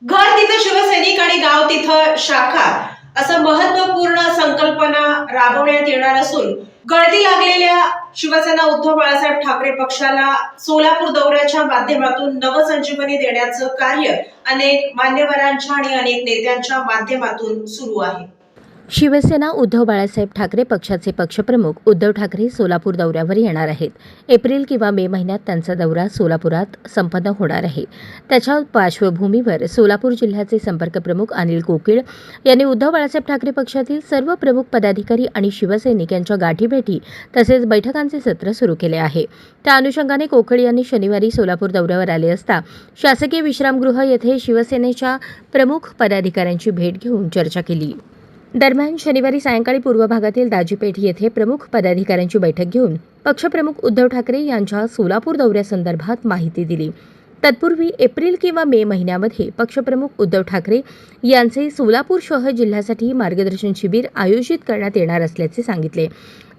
घर तिथं शिवसैनिक आणि गाव तिथं शाखा असं महत्वपूर्ण संकल्पना राबवण्यात येणार असून गळती लागलेल्या शिवसेना उद्धव बाळासाहेब ठाकरे पक्षाला सोलापूर दौऱ्याच्या माध्यमातून नवसंजीवनी देण्याचं कार्य अनेक मान्यवरांच्या आणि अनेक नेत्यांच्या माध्यमातून सुरू आहे। शिवसेना उद्धव बाळासाहेब ठाकरे पक्षाचे पक्षप्रमुख उद्धव ठाकरे सोलापूर दौऱ्यावर येणार आहेत। एप्रिल किंवा मे महिन्यात त्यांचा दौरा सोलापुरात संपन्न होणार आहे। त्याच्या पार्श्वभूमीवर सोलापूर जिल्ह्याचे संपर्क प्रमुख अनिल कोकीळ यांनी उद्धव बाळासाहेब ठाकरे पक्षातील सर्व प्रमुख पदाधिकारी आणि शिवसैनिक यांच्या गाठीभेटी तसेच बैठकांचे सत्र सुरू केले आहे। त्या अनुषंगाने कोकीळ यांनी शनिवारी सोलापूर दौऱ्यावर आले असता शासकीय विश्रामगृह येथे शिवसेनेच्या प्रमुख पदाधिकाऱ्यांची भेट घेऊन चर्चा केली। दरम्यान शनिवारी सायंकाळी पूर्व भागातील दाजीपेठ येथे प्रमुख पदाधिकाऱ्यांची बैठक घेऊन पक्षप्रमुख उद्धव ठाकरे यांच्या सोलापूर दौऱ्यासंदर्भात माहिती दिली। तत्पूर्वी एप्रिल किंवा मे महिन्यामध्ये पक्षप्रमुख उद्धव ठाकरे यांचे सोलापूर शहर जिल्ह्यासाठी मार्गदर्शन शिबिर आयोजित करण्यात येणार असल्याचे सांगितले।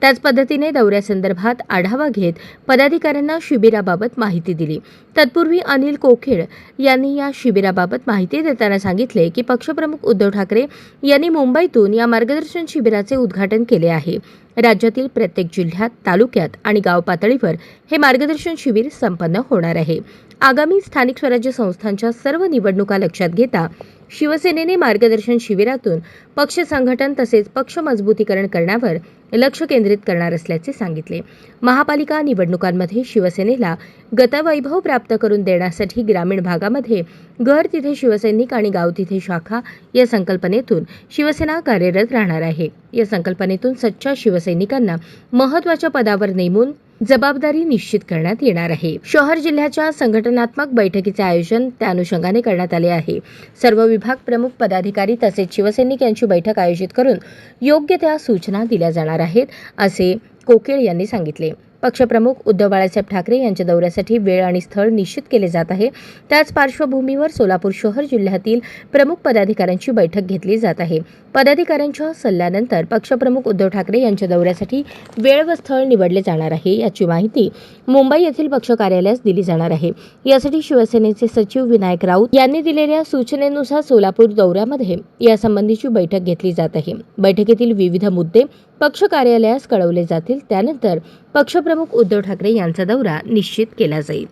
त्याच पद्धतीने दौऱ्यासंदर्भात आढावा घेत पदाधिकाऱ्यांना शिबिराबाबत माहिती दिली। तत्पूर्वी अनिल कोकीळ यांनी या शिबिराबाबत माहिती देताना सांगितले की पक्षप्रमुख उद्धव ठाकरे यांनी मुंबईतून या मार्गदर्शन शिबिराचे उद्घाटन केले आहे। राज्यातील प्रत्येक जिल्ह्यात, तालुक्यात आणि गाव पातळीवर हे मार्गदर्शन शिबिर संपन्न होणार आहे। आगामी स्थानिक स्वराज्य संस्थांच्या सर्व निवडणुका लक्षात घेता शिवसेनेने मार्गदर्शन शिबिरातून पक्ष संघटन तसेच पक्ष मजबूतीकरण करण्यावर लक्ष केंद्रित करणार असल्याचे सांगितले। महापालिका निवडणुकांमध्ये शिवसेनेला गतवैभव प्राप्त करून देण्यासाठी ग्रामीण भागामध्ये घर तिथे शिवसैनिक आणि गाव तिथे शाखा या संकल्पनेतून शिवसेना कार्यरत राहणार आहे। या संकल्पनेतून सच्चा शिवसैनिकांना महत्त्वाच्या पदावर नेमून जबाबदारी निश्चित करण्यात येणार आहे। शहर जिल्ह्याच्या संघटनात्मक बैठकीचे आयोजन त्या अनुषंगाने करण्यात आले आहे। सर्व विभाग प्रमुख पदाधिकारी तसेच शिवसैनिक यांची बैठक आयोजित करून योग्य त्या सूचना दिल्या जाणार आहेत, असे कोकीळ यांनी सांगितले। पक्षप्रमुख उद्धव बाळासाहेब ठाकरे यांच्या दौऱ्यासाठी वेळ आणि स्थळ निश्चित केले जात आहे। त्याच पार्श्वभूमीवर सोलापूर शहर जिल्ह्यातील प्रमुख पदाधिकाऱ्यांची बैठक घेतली जात आहे। पदाधिकाऱ्यांच्या सल्ल्यानंतर पक्षप्रमुख उद्धव ठाकरे यांच्या दौऱ्यासाठी वेळ व स्थळ निवडले जाणार आहे, याची माहिती मुंबई येथील पक्ष कार्यालयास दिली जाणार आहे। यासाठी शिवसेनेचे सचिव विनायक राऊत यांनी दिलेल्या सूचनेनुसार सोलापूर दौऱ्यामध्ये यासंबंधीची बैठक घेतली जात आहे। बैठकीतील विविध मुद्दे पक्ष कार्यालयास कळवले जातील। त्यानंतर पक्षप्रमुख उद्धव ठाकरे यांचा दौरा निश्चित केला जाईल।